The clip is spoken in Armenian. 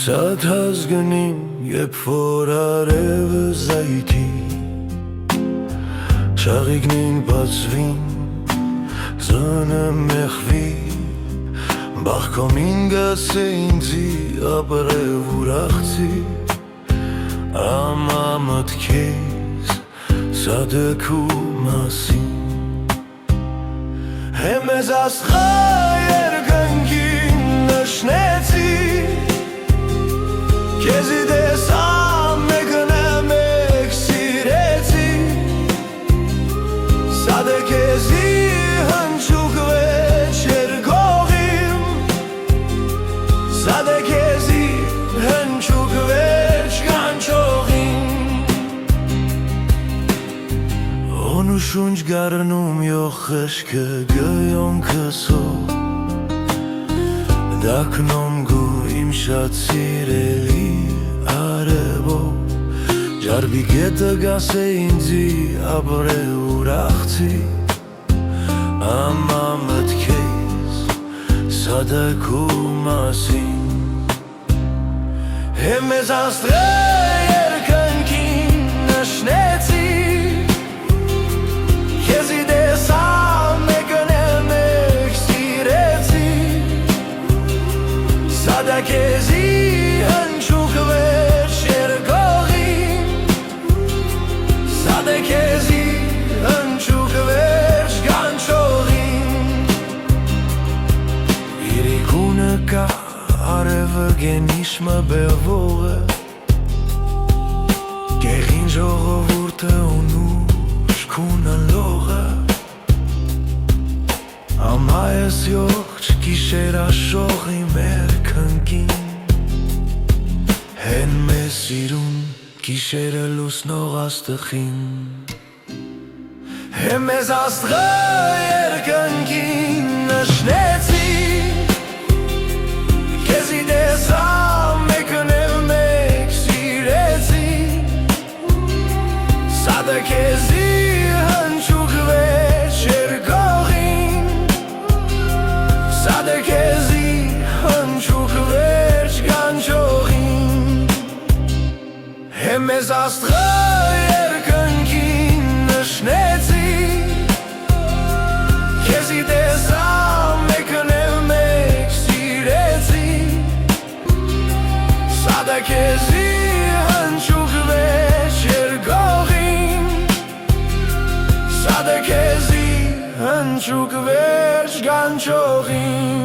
Սատ հազգնին, երբ որ արևը զայթի, շաղիգնին բացվին, զանը մեղվի, բախկոմին գասե ինձի ապրև ուրախցի, ամա մտքեզ սադեքու մասին Հեմեզ ասխա երկնքին նշնեցի Քեզի դեսա մեկնեմ եք սիրեցի Սադե քեզի հնչուկ վեչեր գողիմ Սադե քեզի հնչուկ վեչ կանչողիմ Օնու շունչ գարնում յող խշկը գյոն կսող Դակնում գու իմ շատ սիրելի արևով Ջարբի գետը գասե ինձի ապրե ուրախցի Ամա մտքեզ սադակու մասին Հեմեզ աստրե երկնքին նշնեցի Քեզի դեսա մեկնեմ եք սիրեցի Սադա քեզի հնչուկ վեչեր գողիմ Սադա քեզի հնչուկ վեչ կանչողիմ Իրիկունը կա արևը գենիշմը բևողը Գեղին ժողովուրդը ունուշ քունը լողը Ամայս յողջ գիշեր աշողի մեր քնկին Հեն մեզ սիրուն գիշերը լուսնող աստղին Հեն մեզ աստղը երկնքին նշնեցի Քեզի դեսա մեկնեմ եք սիրեցի Սադը քեզի հնչուկ վեչեր գողին Սադը քեզի հնչուկ վեչ կանչողին Հեմեզ աստղը երկնքին նշնեցի Քեզի դեսա մեկնեմ եք սիրեցի Սադը քեզի հնչուկ վեչեր գողին Սադը քեզի հնչուկ վեչ կանչողին